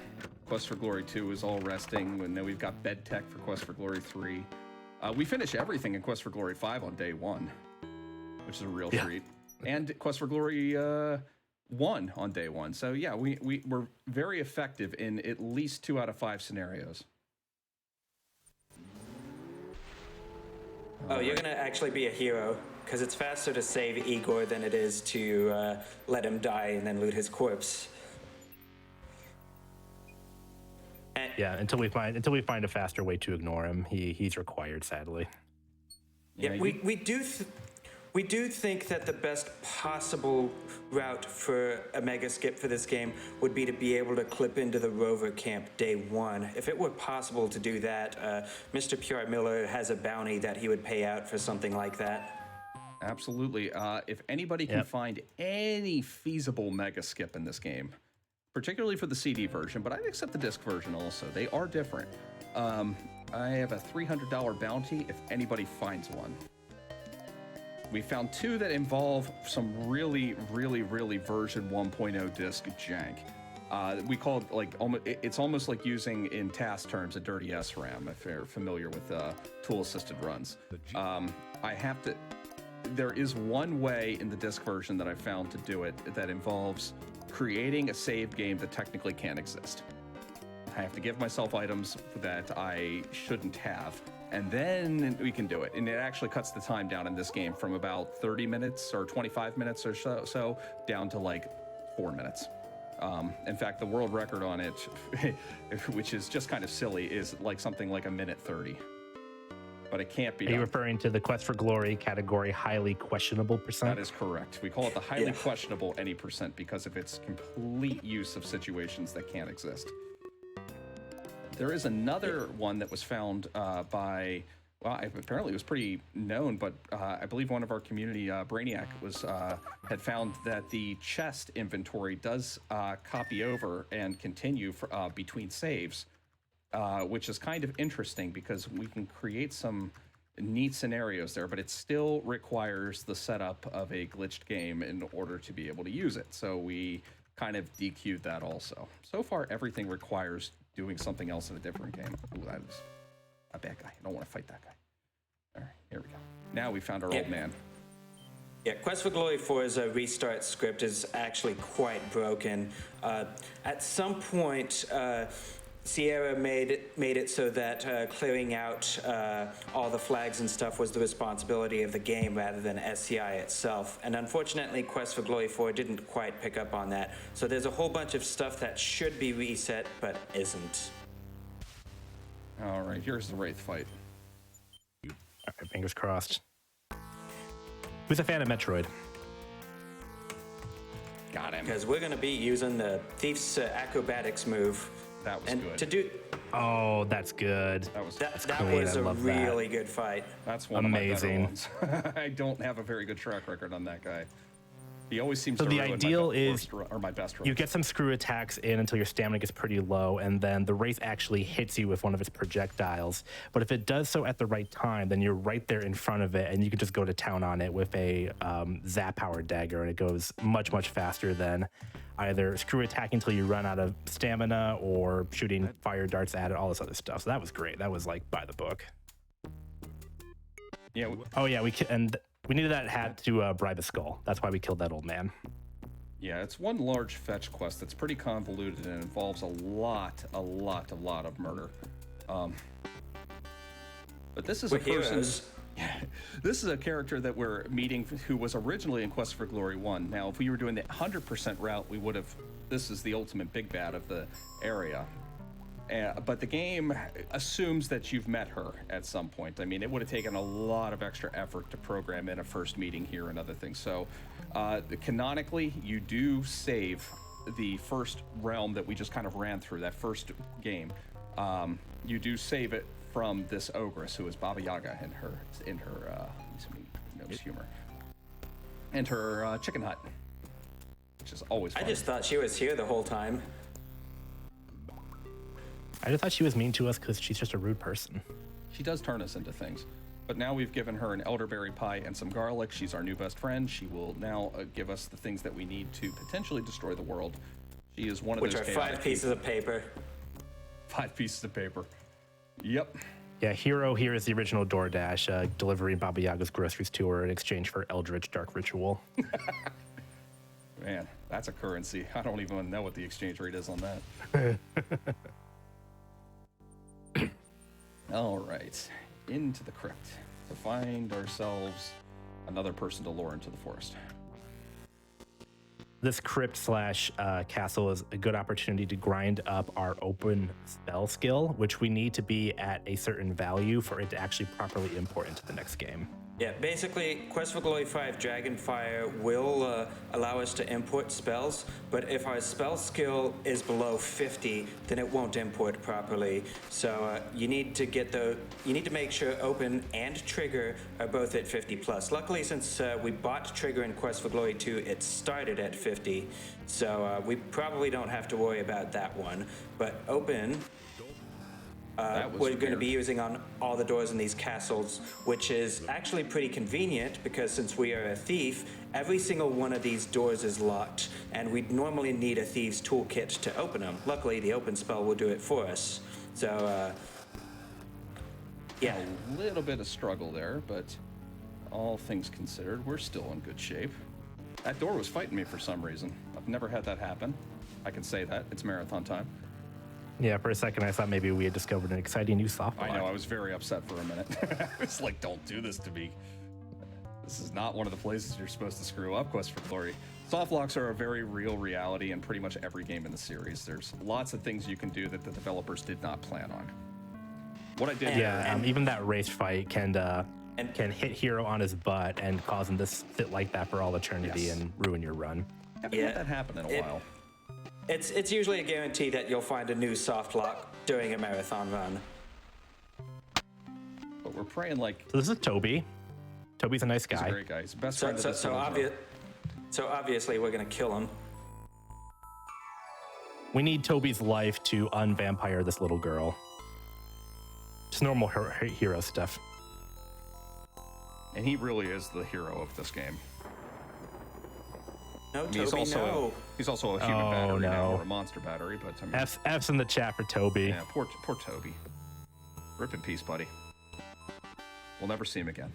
Quest for Glory 2 is all resting, and then we've got bed tech for Quest for Glory 3. We finish everything in Quest for Glory 5 on day 1, which is a real treat. And Quest for Glory 1 on day 1. So yeah, we're very effective in at least 2 out of 5 scenarios. Oh, you're gonna actually be a hero, because it's faster to save Igor than it is to let him die and then loot his corpse. And, Yeah, until we find a faster way to ignore him, he's required, sadly. yeah, we do think that the best possible route for a mega skip for this game would be to be able to clip into the rover camp day 1. If it were possible to do that, Mr. P.R. Miller has a bounty that he would pay out for something like that. Absolutely. If anybody can find any feasible mega skip in this game, particularly for the CD version, but I'd accept the disc version also. They are different. I have a $300 bounty if anybody finds one. We found 2 that involve some really version 1.0 disc jank. We call it like it's almost like using in task terms a dirty SRAM if you're familiar with tool assisted runs. There is one way in the disc version that I found to do it that involves creating a save game that technically can't exist. I have to give myself items that I shouldn't have, and then we can do it. And it actually cuts the time down in this game from about 30 minutes or 25 minutes or so down to like 4 minutes. In fact, the world record on it, which is just kind of silly, is like something like 1:30. But it can't be Are you done. referring to the Quest for Glory category highly questionable percent? That is correct. We call it the highly questionable any percent because of its complete use of situations that can't exist. There is another one that was found by Well, apparently it was pretty known, but I believe one of our community, Brainiac, had found that the chest inventory does copy over and continue between saves, which is kind of interesting because we can create some neat scenarios there, but it still requires the setup of a glitched game in order to be able to use it. So we kind of DQ'd that also. So far, everything requires doing something else in a different game. Ooh, that is a bad guy. I don't want to fight that guy. All right, here we go. Now we found our old man. Yeah, Quest for Glory 4's restart script is actually quite broken. At some point, Sierra made it so that clearing out all the flags and stuff was the responsibility of the game rather than SCI itself. And unfortunately, Quest for Glory 4 didn't quite pick up on that. So there's a whole bunch of stuff that should be reset, but isn't. All right, here's the Wraith fight. All right, fingers crossed. Who's a fan of Metroid? Got him. Because we're going to be using the Thief's acrobatics move. That was and good. To do Oh, that's good. That was that clean. was I a love that. really good fight. That's one Amazing. of my better ones. I don't have a very good track record on that guy. He always seems So to the ruin ideal my is my best runs. you get some screw attacks in until your stamina gets pretty low, and then the Wraith actually hits you with one of its projectiles. But if it does so at the right time, then you're right there in front of it, and you can just go to town on it with a zap power dagger, and it goes much, much faster than either screw attacking until you run out of stamina or shooting fire darts at it, all this other stuff. So that was great. That was like by the book. Yeah. Oh yeah, we needed that hat to bribe a skull. That's why we killed that old man. Yeah, it's one large fetch quest that's pretty convoluted and involves a lot of murder. But this is We're a person. heroes. This is a character that we're meeting who was originally in Quest for Glory 1. Now, if we were doing the 100% route, we would have. This is the ultimate big bad of the area. But the game assumes that you've met her at some point. I mean, it would have taken a lot of extra effort to program in a first meeting here and other things. So, canonically, you do save the first realm that we just kind of ran through, that first game. You do save it from this ogress who is Baba Yaga in her nose humor, and her chicken hut, which is always fun. I just thought she was here the whole time. I just thought she was mean to us because she's just a rude person. She does turn us into things. But now we've given her an elderberry pie and some garlic. She's our new best friend. She will now give us the things that we need to potentially destroy the world. She is one of Which those are chaotic 5 pieces of paper. 5 pieces of paper. Yep. Yeah, Hero here is the original DoorDash, delivering Baba Yaga's groceries to her in exchange for Eldritch Dark Ritual. Man, that's a currency. I don't even know what the exchange rate is on that. All right, into the crypt to find ourselves another person to lure into the forest. This crypt slash castle is a good opportunity to grind up our open spell skill, which we need to be at a certain value for it to actually properly import into the next game. Yeah, basically, Quest for Glory 5 Dragonfire will allow us to import spells, but if our spell skill is below 50, then it won't import properly. So you need to make sure Open and Trigger are both at 50 plus. Luckily, since we bought Trigger in Quest for Glory 2, it started at 50, so we probably don't have to worry about that one. But Open, we're going to be using on all the doors in these castles, which is actually pretty convenient because since we are a thief, every single one of these doors is locked, and we'd normally need a thieves toolkit to open them. Luckily, the open spell will do it for us. So, yeah. A little bit of struggle there, but all things considered, we're still in good shape. That door was fighting me for some reason. I've never had that happen. I can say that. It's marathon time. Yeah, for a second I thought maybe we had discovered an exciting new soft I lock. know, I was very upset for a minute. I was like, don't do this to me. This is not one of the places you're supposed to screw up, Quest for Glory. Soft locks are a very real reality in pretty much every game in the series. There's lots of things you can do that the developers did not plan on. What I did Yeah, even that race fight can hit Hero on his butt and cause him to sit like that for all eternity Yes. and ruin your run. haven't had that happen in a while. It's usually a guarantee that you'll find a new soft lock during a marathon run. But we're praying like. So this is Toby. Toby's a nice guy. He's a great guy. He's the best So, friend of so, this so, little girl. so obviously we're gonna kill him. We need Toby's life to unvampire this little girl. Just normal hero stuff. And he really is the hero of this game. No, I mean, Toby, no. he's also a human Oh, battery now, no. or a monster battery, but I mean, F's in the chat for Toby. yeah, poor Toby. Rip in peace, buddy. We'll never see him again.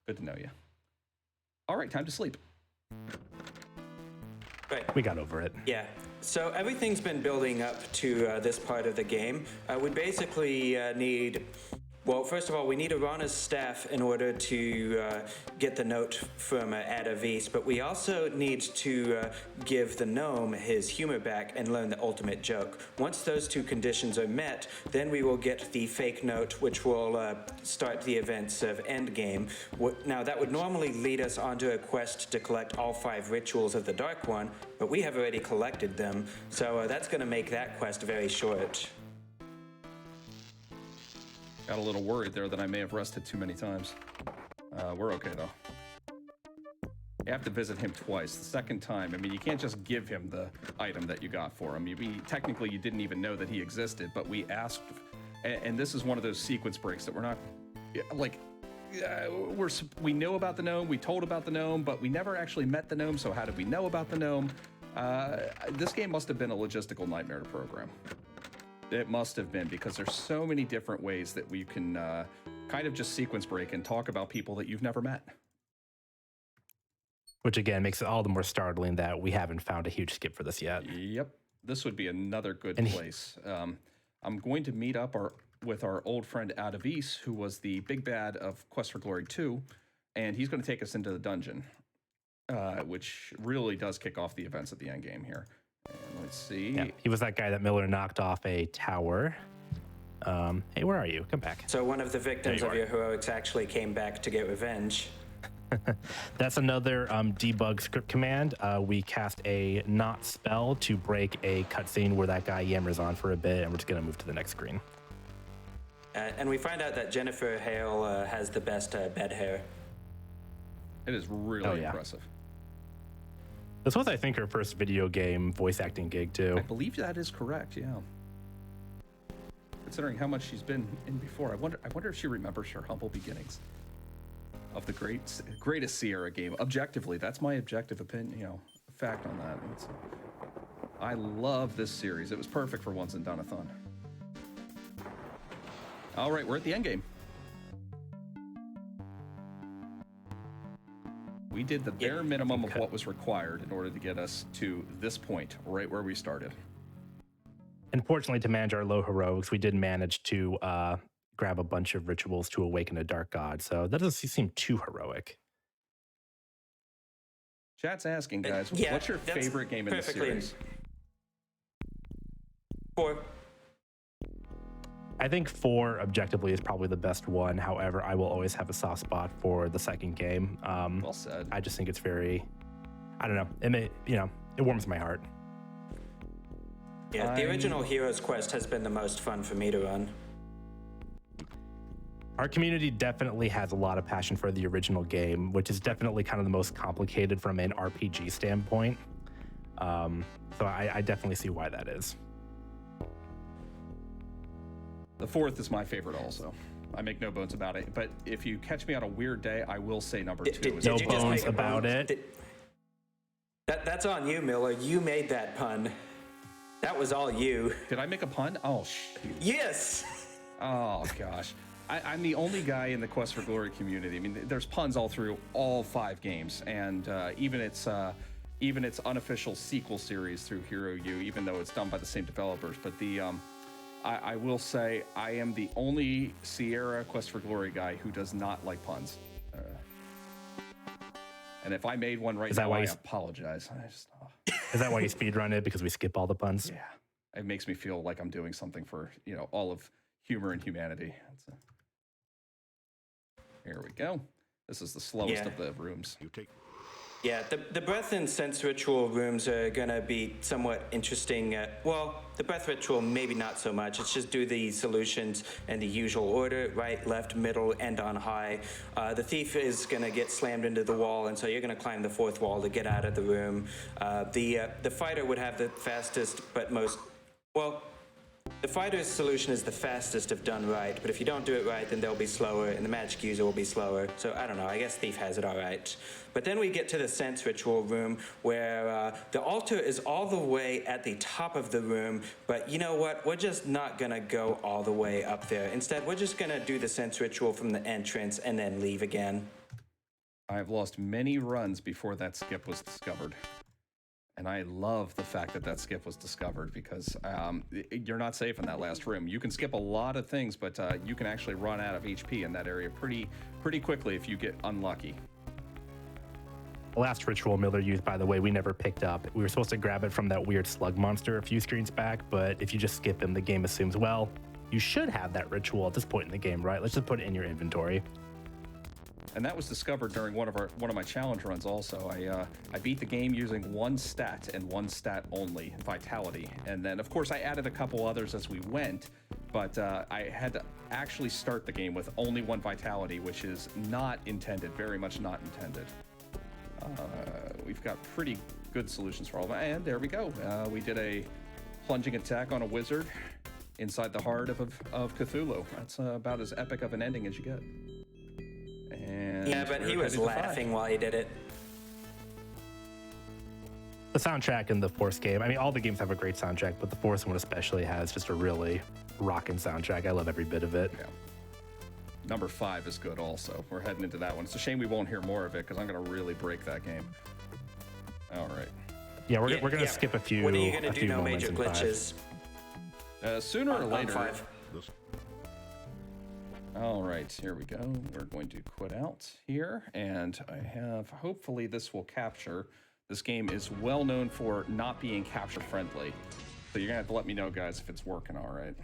Good to know you. All right, time to sleep. Right. We got over it. Yeah. So everything's been building up to this part of the game. We basically need. Well, first of all, we need Arana's staff in order to get the note from Ada Vis, but we also need to give the gnome his humor back and learn the ultimate joke. Once those two conditions are met, then we will get the fake note, which will start the events of Endgame. Now, that would normally lead us onto a quest to collect all 5 rituals of the Dark One, but we have already collected them, so that's going to make that quest very short. Got a little worried there that I may have rested too many times. We're okay, though. You have to visit him twice. The second time, I mean, you can't just give him the item that you got for him. Technically, you didn't even know that he existed, but we asked, and this is one of those sequence breaks that we're not, like, we know about the gnome, we told about the gnome, but we never actually met the gnome, so how did we know about the gnome? This game must have been a logistical nightmare to program. It must have been, because there's so many different ways that we can kind of just sequence break and talk about people that you've never met. Which again makes it all the more startling that we haven't found a huge skip for this yet. Yep, this would be another good place. I'm going to meet up with our old friend Ada Vis, who was the big bad of Quest for Glory 2, and he's going to take us into the dungeon, which really does kick off the events at the end game here. And let's see. Yeah, he was that guy that Miller knocked off a tower. Hey, where are you? Come back. So one of the victims of your heroics actually came back to get revenge. That's another debug script command. We cast a not spell to break a cutscene where that guy yammers on for a bit, and we're just going to move to the next screen. And we find out that Jennifer Hale has the best bed hair. It is really yeah. impressive. This was, I think, her first video game voice acting gig, too. I believe that is correct, yeah. Considering how much she's been in before, I wonder if she remembers her humble beginnings of the greatest Sierra game. Objectively, that's my objective opinion, fact on that. I love this series. It was perfect for One-and-Done-athon. All right, we're at the end game. We did the bare minimum of what was required in order to get us to this point, right where we started. Unfortunately, to manage our low heroics, we did manage to grab a bunch of rituals to awaken a dark god, so that doesn't seem too heroic. Chat's asking, guys, Yeah, what's your that's favorite game in the perfectly series? 4. I think 4 objectively is probably the best one. However, I will always have a soft spot for the second game. Well said. I just think it's very, I don't know, it warms my heart. Yeah, the original Heroes Quest has been the most fun for me to run. Our community definitely has a lot of passion for the original game, which is definitely kind of the most complicated from an RPG standpoint. So I definitely see why that is. The 4th is my favorite also. I make no bones about it. But if you catch me on a weird day, I will say number 2 is No Did you just bones make a about pun? it. That's on you, Miller. You made that pun. That was all you. Did I make a pun? Oh, shoot. Yes! Oh, gosh. I'm the only guy in the Quest for Glory community. I mean, there's puns all through all 5 games, and even its unofficial sequel series through Hero U, even though it's done by the same developers. But I will say I am the only Sierra Quest for Glory guy who does not like puns. And if I made one right now, I apologize. Is that why you speedrun it? Because we skip all the puns? Yeah. It makes me feel like I'm doing something for, all of humor and humanity. Here we go. This is the slowest of the rooms. Yeah, the breath and sense ritual rooms are gonna be somewhat interesting. Well, the breath ritual maybe not so much. It's just do the solutions in the usual order: right, left, middle, and on high. The thief is gonna get slammed into the wall, and so you're gonna climb the fourth wall to get out of the room. The fighter would have the fastest but most well. The fighter's solution is the fastest if done right, but if you don't do it right, then they'll be slower, and the magic user will be slower. So I don't know, I guess Thief has it all right. But then we get to the sense ritual room, where the altar is all the way at the top of the room, but you know what? We're just not gonna go all the way up there. Instead, we're just gonna do the sense ritual from the entrance and then leave again. I've lost many runs before that skip was discovered. And I love the fact that that skip was discovered, because you're not safe in that last room. You can skip a lot of things, but you can actually run out of HP in that area pretty quickly if you get unlucky. The last ritual Miller used, by the way, we never picked up. We were supposed to grab it from that weird slug monster a few screens back, but if you just skip him, the game assumes, well, you should have that ritual at this point in the game, right? Let's just put it in your inventory. And that was discovered during one of my challenge runs also. I beat the game using one stat and one stat only, Vitality. And then, of course, I added a couple others as we went, but I had to actually start the game with only one Vitality, which is not intended, very much not intended. We've got pretty good solutions for all of that. And there we go. We did a plunging attack on a wizard inside the heart of Cthulhu. That's about as epic of an ending as you get. And yeah, but he was laughing while he did it. The soundtrack in the fourth game, I mean, all the games have a great soundtrack, but the fourth one especially has just a really rockin' soundtrack. I love every bit of it. Yeah. Number 5 is good also. We're heading into that one. It's a shame we won't hear more of it, because I'm going to really break that game. All right. Yeah, we're going to skip a few. What are you going to do? No moments major in glitches. Sooner or later. 5. All right, here we go. We're going to quit out here, and I have, hopefully this will capture. This game is well known for not being capture friendly. So you're gonna have to let me know, guys, if it's working all right.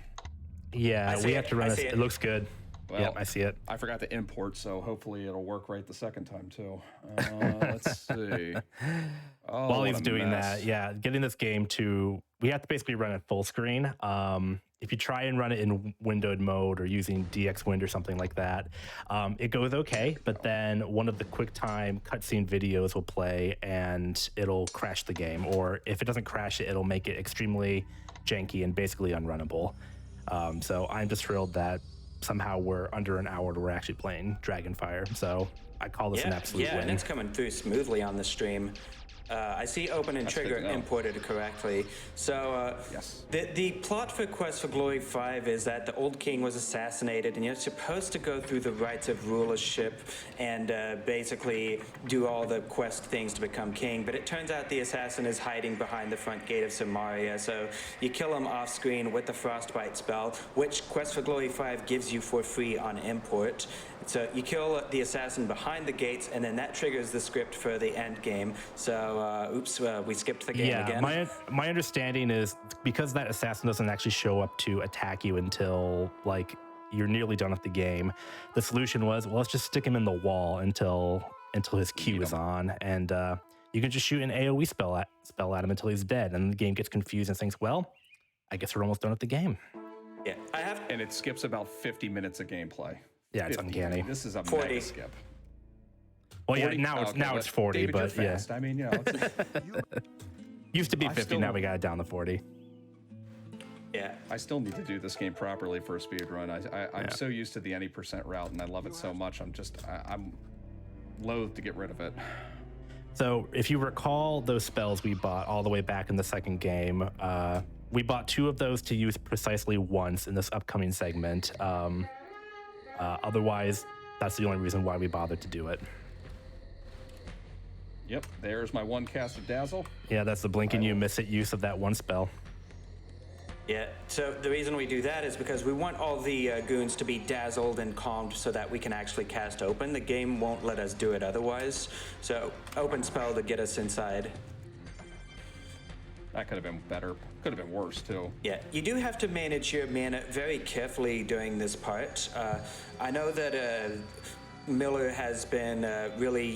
Yeah, we have to run it. It looks good. Well, yep, I see it. I forgot to import, so hopefully it'll work right the second time too. Let's see. Oh, while he's doing that, yeah, getting this game to, we have to basically run it full screen. If you try and run it in windowed mode or using DxWind or something like that, it goes okay, but then one of the QuickTime cutscene videos will play and it'll crash the game, or if it doesn't crash it, it'll make it extremely janky and basically unrunnable. So I'm just thrilled that somehow we're under an hour to we're actually playing Dragonfire. So I call this an absolute win. Yeah, and it's coming through smoothly on the stream. I see open and trigger imported correctly. So yes. The plot for Quest for Glory 5 is that the old king was assassinated, and you're supposed to go through the rites of rulership and basically do all the quest things to become king. But it turns out the assassin is hiding behind the front gate of Samaria. So you kill him off screen with the Frostbite spell, which Quest for Glory 5 gives you for free on import. So you kill the assassin behind the gates, and then that triggers the script for the end game. So, oops, we skipped the game again. My understanding is because that assassin doesn't actually show up to attack you until, like, you're nearly done with the game, the solution was, well, let's just stick him in the wall until his Q is on, and you can just shoot an AoE spell at him until he's dead, and the game gets confused and thinks, well, I guess we're almost done with the game. Yeah, and it skips about 50 minutes of gameplay. Yeah, it's uncanny. This is a 40. mega skip. Well, 40? yeah, now it's 40, David, but you're yeah. fast. I mean, you know, Used to be 50, now we got it down to 40. yeah. I still need to do this game properly for a speed run. I'm so used to the any % route, and I love it so much. I'm loath to get rid of it. So if you recall those spells we bought all the way back in the second game, we bought 2 of those to use precisely once in this upcoming segment. Otherwise, that's the only reason why we bothered to do it. Yep, there's my one cast of Dazzle. Yeah, that's the blink and you miss it use of that one spell. Yeah, so the reason we do that is because we want all the goons to be dazzled and calmed so that we can actually cast open. The game won't let us do it otherwise. So open spell to get us inside. That could have been better. Could have been worse, too. Yeah, you do have to manage your mana very carefully during this part. I know that Miller has been really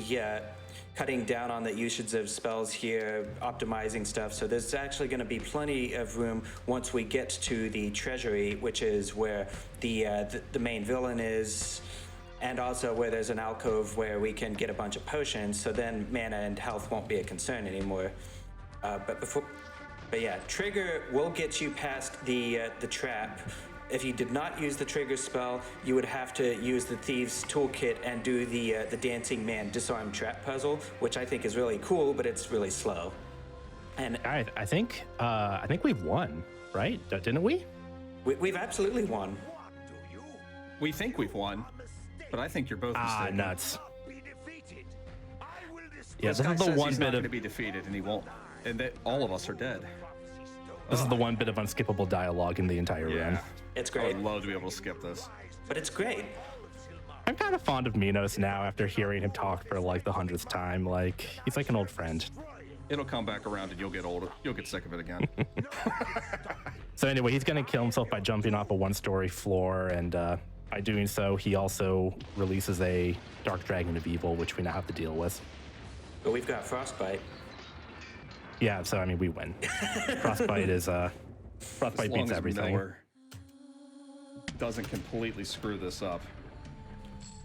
cutting down on the usage of spells here, optimizing stuff. So there's actually going to be plenty of room once we get to the treasury, which is where the main villain is, and also where there's an alcove where we can get a bunch of potions. So then mana and health won't be a concern anymore. But yeah, trigger will get you past the trap. If you did not use the trigger spell, you would have to use the Thieves Toolkit and do the Dancing Man Disarm Trap puzzle, which I think is really cool, but it's really slow. And I think we've won, right? Didn't we? we've absolutely won. We think we've won, but I think you're both mistaken. Nuts. Yeah, This this guy is the says one he's not bit going of to be defeated, and he won't. And that all of us are dead. this is the one bit of unskippable dialogue in the entire run. It's I great, would love to be able to skip this. but it's great. I'm kind of fond of Minos now after hearing him talk for like the 100th time. Like he's like an old friend. It'll come back around, and you'll get older. You'll get sick of it again. So anyway, he's gonna kill himself by jumping off a one-story floor, and by doing so, he also releases a Dark Dragon of Evil, which we now have to deal with. But we've got Frostbite. Yeah, so I mean, we win. Frostbite is Frostbite As long beats as everything. Miller doesn't completely screw this up.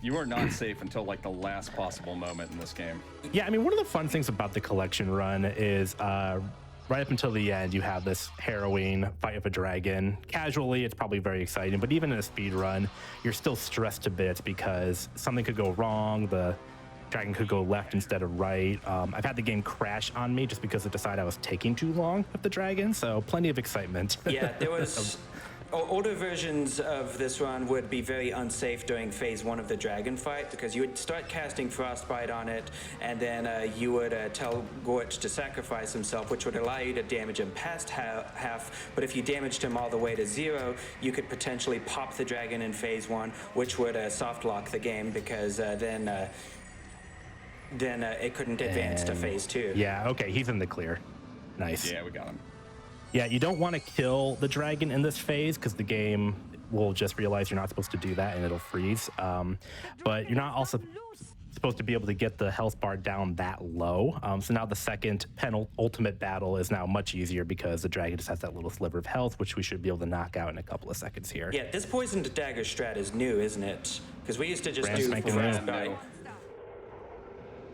You are not safe until like the last possible moment in this game. Yeah, I mean, one of the fun things about the collection run is right up until the end, you have this harrowing fight with a dragon. Casually, it's probably very exciting, but even in a speed run, you're still stressed to bits because something could go wrong. The dragon could go left instead of right. I've had the game crash on me just because it decided I was taking too long with the dragon, so plenty of excitement. Yeah, there was... Older versions of this run would be very unsafe during phase 1 of the dragon fight because you would start casting Frostbite on it, and then you would tell Gorch to sacrifice himself, which would allow you to damage him past half. But if you damaged him all the way to 0, you could potentially pop the dragon in phase 1, which would soft lock the game because then it couldn't advance to phase 2. Yeah, okay, he's in the clear. Nice. Yeah, we got him. Yeah, you don't want to kill the dragon in this phase because the game will just realize you're not supposed to do that and it'll freeze. But you're not also supposed to be able to get the health bar down that low. So now the second penultimate battle is now much easier because the dragon just has that little sliver of health, which we should be able to knock out in a couple of seconds here. Yeah, this poisoned dagger strat is new, isn't it? Because we used to just Brand do spanking new. Frostbite.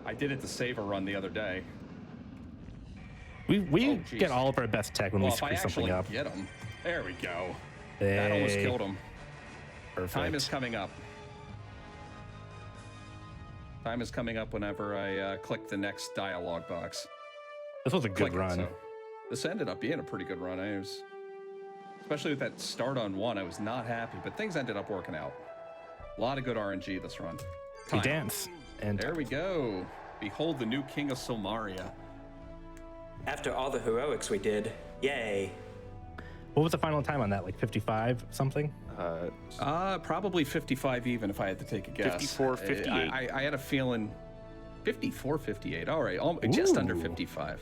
I did it to save a run the other day. We jeez. get all of our best tech when Well, we if I screw something actually up. get him, there we go. That almost Hey, killed him. perfect. Time is coming up. Time is coming up whenever I click the next dialogue box. This was a good Click it, run. so. This ended up being a pretty good run. Especially with that start on 1, I was not happy, but things ended up working out. A lot of good RNG this run. We Time. dance. And There we go. Behold the new king of Silmaria. After all the heroics we did, yay. what was the final time on that? Like 55 something? Probably 55 even if I had to take a guess. 54.58. I had a feeling 54.58. All right, just under Ooh. 55.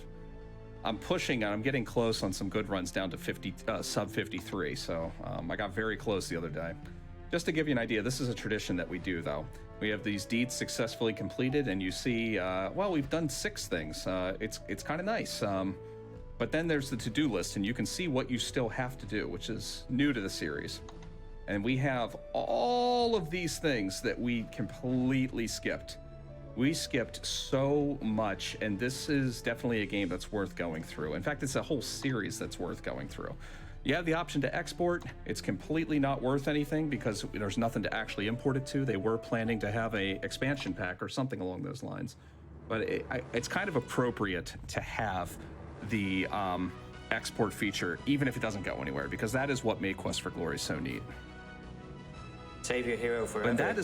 I'm pushing and I'm getting close on some good runs down to 50 sub 53. So I got very close the other day. Just to give you an idea, this is a tradition that we do though. We have these deeds successfully completed, and you see, well, we've done 6 things. It's kind of nice. But then there's the to-do list, and you can see what you still have to do, which is new to the series. And we have all of these things that we completely skipped. We skipped so much, and this is definitely a game that's worth going through. In fact, it's a whole series that's worth going through. You have the option to export. It's completely not worth anything because there's nothing to actually import it to. They were planning to have a expansion pack or something along those lines. But it's kind of appropriate to have the export feature, even if it doesn't go anywhere, because that is what made Quest for Glory so neat. Save your hero forever. And that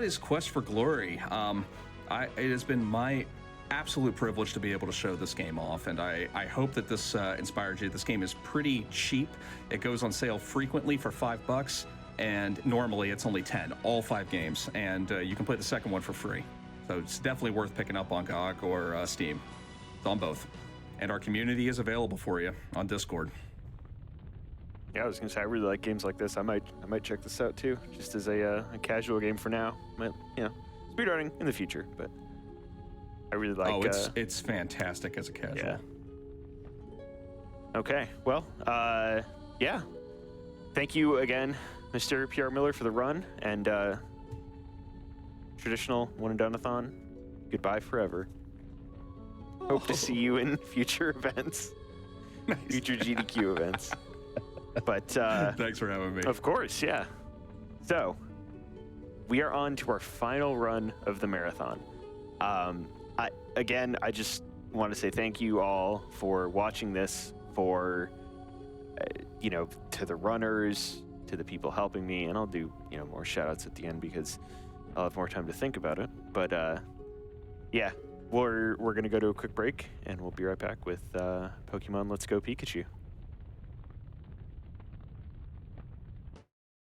is Quest for Glory. It has been my absolute privilege to be able to show this game off, and I hope that this inspired you. This game is pretty cheap. It goes on sale frequently for $5, and normally it's only 10, all 5 games, and you can play the second one for free. So it's definitely worth picking up on GOG or Steam. It's on both. And our community is available for you on Discord. Yeah, I was gonna say I really like games like this. I might check this out too, just as a casual game for now. But speedrunning in the future. But I really like. Oh, it's fantastic as a casual. Yeah. Okay. Well, yeah. Thank you again, Mr. PR Miller, for the run and traditional one-and-done-athon. Goodbye forever. Hope to see you in future events, future GDQ events. But Thanks for having me. of course, yeah. So we are on to our final run of the marathon. I just want to say thank you all for watching this, for to the runners, to the people helping me, and I'll do more shout outs at the end because I'll have more time to think about it. But yeah, we're gonna go to a quick break and we'll be right back with Pokemon Let's Go Pikachu.